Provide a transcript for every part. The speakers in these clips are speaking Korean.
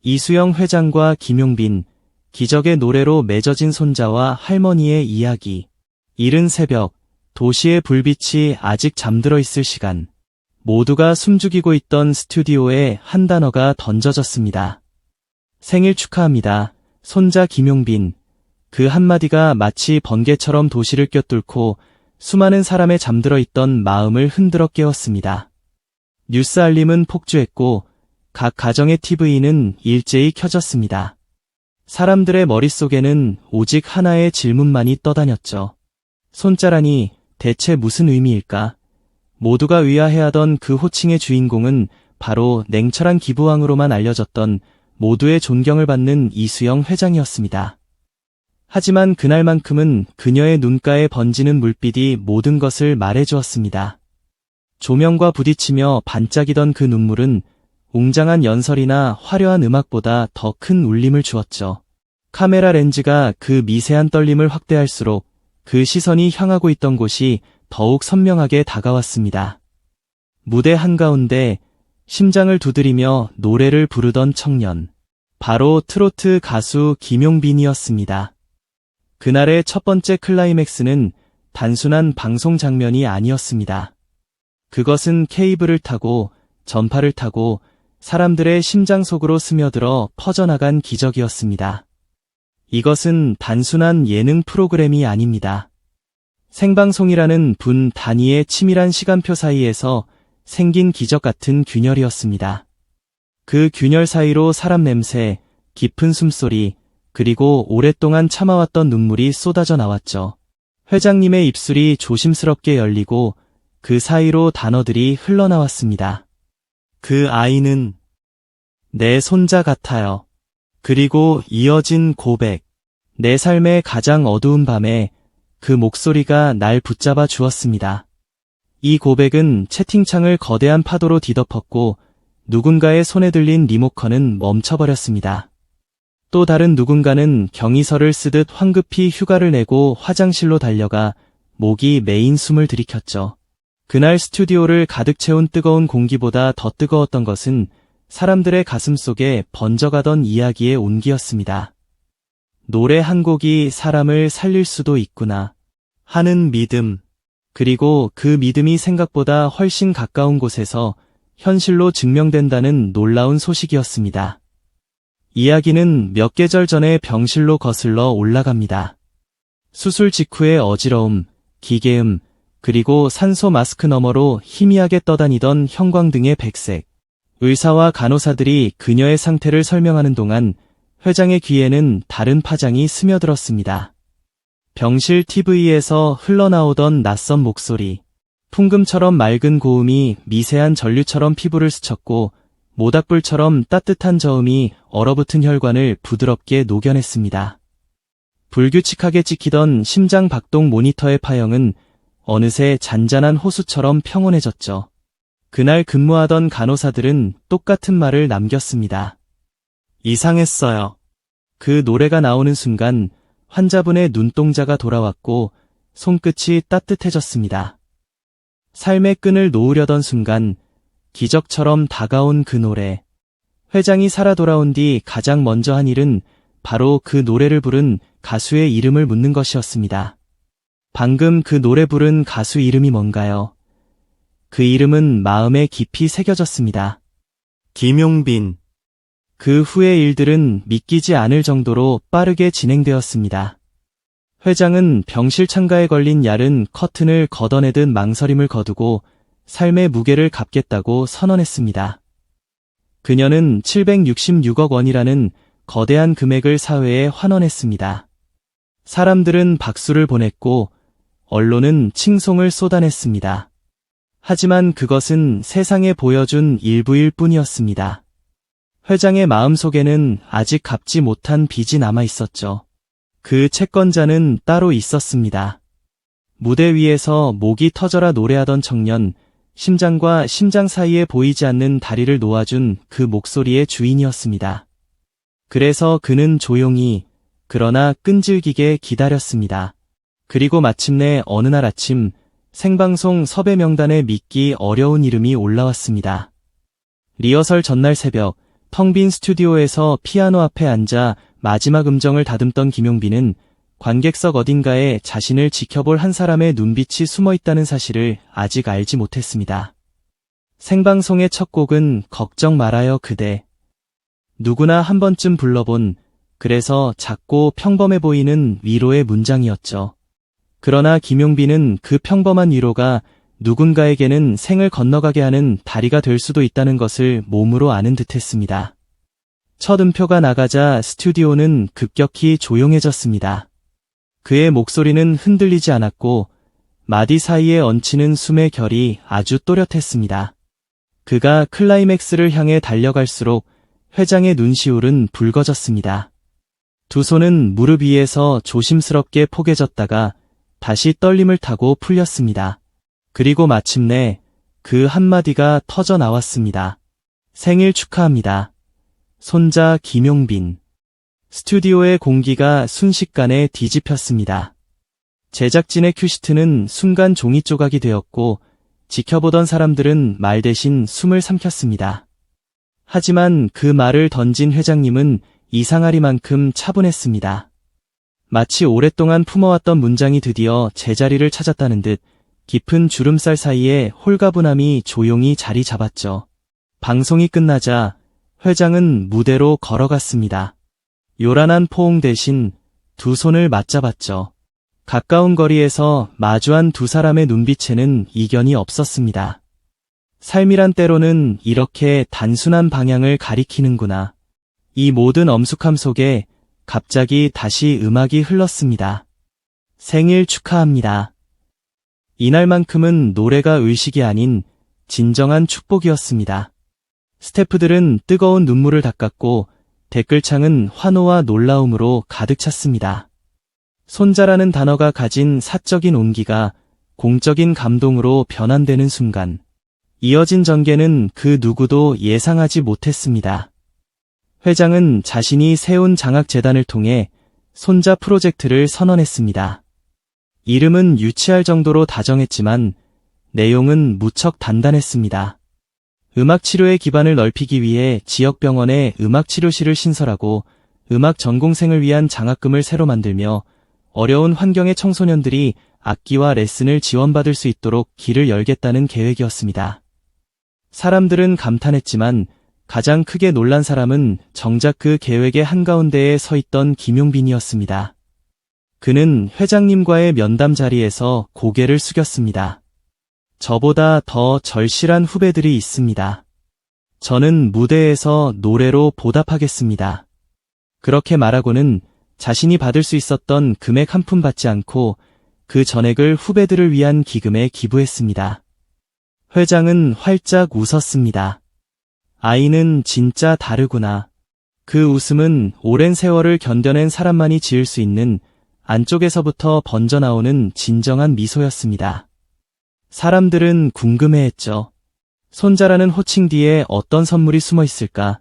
이수영 회장과 김용빈, 기적의 노래로 맺어진 손자와 할머니의 이야기. 이른 새벽, 도시의 불빛이 아직 잠들어 있을 시간. 모두가 숨죽이고 있던 스튜디오에 한 단어가 던져졌습니다. 생일 축하합니다. 손자 김용빈. 그 한마디가 마치 번개처럼 도시를 꿰뚫고 수많은 사람의 잠들어 있던 마음을 흔들어 깨웠습니다. 뉴스 알림은 폭주했고 각 가정의 TV는 일제히 켜졌습니다. 사람들의 머릿속에는 오직 하나의 질문만이 떠다녔죠. 손자라니 대체 무슨 의미일까? 모두가 의아해하던 그 호칭의 주인공은 바로 냉철한 기부왕으로만 알려졌던 모두의 존경을 받는 이수영 회장이었습니다. 하지만 그날만큼은 그녀의 눈가에 번지는 물빛이 모든 것을 말해주었습니다. 조명과 부딪히며 반짝이던 그 눈물은 웅장한 연설이나 화려한 음악보다 더 큰 울림을 주었죠. 카메라 렌즈가 그 미세한 떨림을 확대할수록 그 시선이 향하고 있던 곳이 더욱 선명하게 다가왔습니다. 무대 한가운데 심장을 두드리며 노래를 부르던 청년. 바로 트로트 가수 김용빈이었습니다. 그날의 첫 번째 클라이맥스는 단순한 방송 장면이 아니었습니다. 그것은 케이블을 타고 전파를 타고 사람들의 심장 속으로 스며들어 퍼져나간 기적이었습니다. 이것은 단순한 예능 프로그램이 아닙니다. 생방송이라는 분 단위의 치밀한 시간표 사이에서 생긴 기적 같은 균열이었습니다. 그 균열 사이로 사람 냄새, 깊은 숨소리, 그리고 오랫동안 참아왔던 눈물이 쏟아져 나왔죠. 회장님의 입술이 조심스럽게 열리고 그 사이로 단어들이 흘러나왔습니다. 그 아이는 내 손자 같아요. 그리고 이어진 고백. 내 삶의 가장 어두운 밤에 그 목소리가 날 붙잡아 주었습니다. 이 고백은 채팅창을 거대한 파도로 뒤덮었고 누군가의 손에 들린 리모컨은 멈춰버렸습니다. 또 다른 누군가는 경위서를 쓰듯 황급히 휴가를 내고 화장실로 달려가 목이 메인 숨을 들이켰죠. 그날 스튜디오를 가득 채운 뜨거운 공기보다 더 뜨거웠던 것은 사람들의 가슴 속에 번져가던 이야기의 온기였습니다. 노래 한 곡이 사람을 살릴 수도 있구나 하는 믿음, 그리고 그 믿음이 생각보다 훨씬 가까운 곳에서 현실로 증명된다는 놀라운 소식이었습니다. 이야기는 몇 계절 전에 병실로 거슬러 올라갑니다. 수술 직후의 어지러움, 기계음, 그리고 산소 마스크 너머로 희미하게 떠다니던 형광등의 백색. 의사와 간호사들이 그녀의 상태를 설명하는 동안 회장의 귀에는 다른 파장이 스며들었습니다. 병실 TV에서 흘러나오던 낯선 목소리. 풍금처럼 맑은 고음이 미세한 전류처럼 피부를 스쳤고 모닥불처럼 따뜻한 저음이 얼어붙은 혈관을 부드럽게 녹여냈습니다. 불규칙하게 찍히던 심장 박동 모니터의 파형은 어느새 잔잔한 호수처럼 평온해졌죠. 그날 근무하던 간호사들은 똑같은 말을 남겼습니다. 이상했어요. 그 노래가 나오는 순간 환자분의 눈동자가 돌아왔고 손끝이 따뜻해졌습니다. 삶의 끈을 놓으려던 순간 기적처럼 다가온 그 노래. 회장이 살아 돌아온 뒤 가장 먼저 한 일은 바로 그 노래를 부른 가수의 이름을 묻는 것이었습니다. 방금 그 노래 부른 가수 이름이 뭔가요? 그 이름은 마음에 깊이 새겨졌습니다. 김용빈. 그 후의 일들은 믿기지 않을 정도로 빠르게 진행되었습니다. 회장은 병실 창가에 걸린 얇은 커튼을 걷어내듯 망설임을 거두고 삶의 무게를 갚겠다고 선언했습니다. 그녀는 766억 원이라는 거대한 금액을 사회에 환원했습니다. 사람들은 박수를 보냈고 언론은 칭송을 쏟아냈습니다. 하지만 그것은 세상에 보여준 일부일 뿐이었습니다. 회장의 마음속에는 아직 갚지 못한 빚이 남아 있었죠. 그 채권자는 따로 있었습니다. 무대 위에서 목이 터져라 노래하던 청년, 심장과 심장 사이에 보이지 않는 다리를 놓아준 그 목소리의 주인이었습니다. 그래서 그는 조용히, 그러나 끈질기게 기다렸습니다. 그리고 마침내 어느 날 아침, 생방송 섭외 명단에 믿기 어려운 이름이 올라왔습니다. 리허설 전날 새벽, 텅 빈 스튜디오에서 피아노 앞에 앉아 마지막 음정을 다듬던 김용빈은 관객석 어딘가에 자신을 지켜볼 한 사람의 눈빛이 숨어 있다는 사실을 아직 알지 못했습니다. 생방송의 첫 곡은 걱정 말아요 그대. 누구나 한 번쯤 불러본, 그래서 작고 평범해 보이는 위로의 문장이었죠. 그러나 김용빈은 그 평범한 위로가 누군가에게는 생을 건너가게 하는 다리가 될 수도 있다는 것을 몸으로 아는 듯했습니다. 첫 음표가 나가자 스튜디오는 급격히 조용해졌습니다. 그의 목소리는 흔들리지 않았고 마디 사이에 얹히는 숨의 결이 아주 또렷했습니다. 그가 클라이맥스를 향해 달려갈수록 회장의 눈시울은 붉어졌습니다. 두 손은 무릎 위에서 조심스럽게 포개졌다가 다시 떨림을 타고 풀렸습니다. 그리고 마침내 그 한마디가 터져 나왔습니다. 생일 축하합니다. 손자 김용빈. 스튜디오의 공기가 순식간에 뒤집혔습니다. 제작진의 큐시트는 순간 종이 조각이 되었고 지켜보던 사람들은 말 대신 숨을 삼켰습니다. 하지만 그 말을 던진 회장님은 이상하리만큼 차분했습니다. 마치 오랫동안 품어왔던 문장이 드디어 제자리를 찾았다는 듯 깊은 주름살 사이에 홀가분함이 조용히 자리 잡았죠. 방송이 끝나자 회장은 무대로 걸어갔습니다. 요란한 포옹 대신 두 손을 맞잡았죠. 가까운 거리에서 마주한 두 사람의 눈빛에는 이견이 없었습니다. 삶이란 때로는 이렇게 단순한 방향을 가리키는구나. 이 모든 엄숙함 속에 갑자기 다시 음악이 흘렀습니다. 생일 축하합니다. 이날만큼은 노래가 의식이 아닌 진정한 축복이었습니다. 스태프들은 뜨거운 눈물을 닦았고 댓글창은 환호와 놀라움으로 가득 찼습니다. 손자라는 단어가 가진 사적인 온기가 공적인 감동으로 변환되는 순간 이어진 전개는 그 누구도 예상하지 못했습니다. 회장은 자신이 세운 장학재단을 통해 손자 프로젝트를 선언했습니다. 이름은 유치할 정도로 다정했지만 내용은 무척 단단했습니다. 음악치료의 기반을 넓히기 위해 지역병원에 음악치료실을 신설하고 음악 전공생을 위한 장학금을 새로 만들며 어려운 환경의 청소년들이 악기와 레슨을 지원받을 수 있도록 길을 열겠다는 계획이었습니다. 사람들은 감탄했지만 가장 크게 놀란 사람은 정작 그 계획의 한가운데에 서 있던 김용빈이었습니다. 그는 회장님과의 면담 자리에서 고개를 숙였습니다. 저보다 더 절실한 후배들이 있습니다. 저는 무대에서 노래로 보답하겠습니다. 그렇게 말하고는 자신이 받을 수 있었던 금액 한 푼 받지 않고 그 전액을 후배들을 위한 기금에 기부했습니다. 회장은 활짝 웃었습니다. 아이는 진짜 다르구나. 그 웃음은 오랜 세월을 견뎌낸 사람만이 지을 수 있는 안쪽에서부터 번져나오는 진정한 미소였습니다. 사람들은 궁금해했죠. 손자라는 호칭 뒤에 어떤 선물이 숨어 있을까?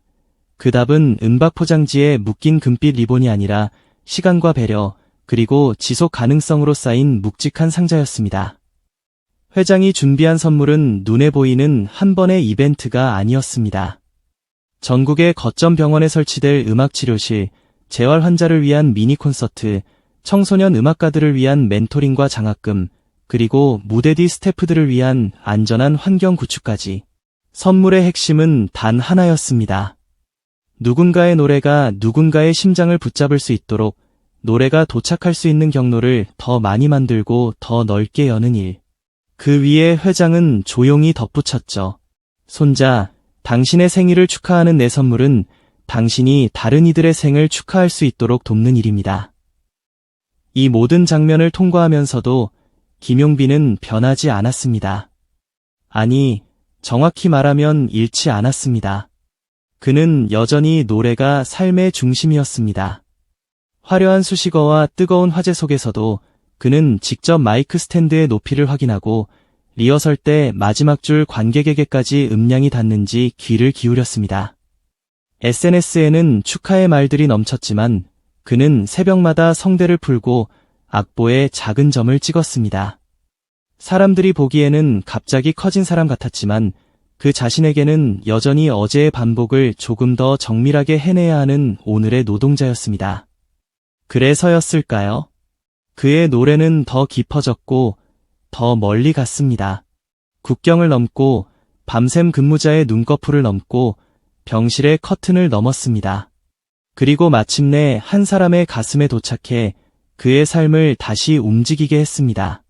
그 답은 은박 포장지에 묶인 금빛 리본이 아니라 시간과 배려, 그리고 지속 가능성으로 쌓인 묵직한 상자였습니다. 회장이 준비한 선물은 눈에 보이는 한 번의 이벤트가 아니었습니다. 전국의 거점 병원에 설치될 음악치료실, 재활 환자를 위한 미니 콘서트, 청소년 음악가들을 위한 멘토링과 장학금, 그리고 무대 뒤 스태프들을 위한 안전한 환경 구축까지. 선물의 핵심은 단 하나였습니다. 누군가의 노래가 누군가의 심장을 붙잡을 수 있도록 노래가 도착할 수 있는 경로를 더 많이 만들고 더 넓게 여는 일. 그 위에 회장은 조용히 덧붙였죠. 손자, 당신의 생일을 축하하는 내 선물은 당신이 다른 이들의 생을 축하할 수 있도록 돕는 일입니다. 이 모든 장면을 통과하면서도 김용빈은 변하지 않았습니다. 아니, 정확히 말하면 잃지 않았습니다. 그는 여전히 노래가 삶의 중심이었습니다. 화려한 수식어와 뜨거운 화제 속에서도 그는 직접 마이크 스탠드의 높이를 확인하고 리허설 때 마지막 줄 관객에게까지 음량이 닿는지 귀를 기울였습니다. SNS에는 축하의 말들이 넘쳤지만 그는 새벽마다 성대를 풀고 악보에 작은 점을 찍었습니다. 사람들이 보기에는 갑자기 커진 사람 같았지만 그 자신에게는 여전히 어제의 반복을 조금 더 정밀하게 해내야 하는 오늘의 노동자였습니다. 그래서였을까요? 그의 노래는 더 깊어졌고 더 멀리 갔습니다. 국경을 넘고 밤샘 근무자의 눈꺼풀을 넘고 병실의 커튼을 넘었습니다. 그리고 마침내 한 사람의 가슴에 도착해 그의 삶을 다시 움직이게 했습니다.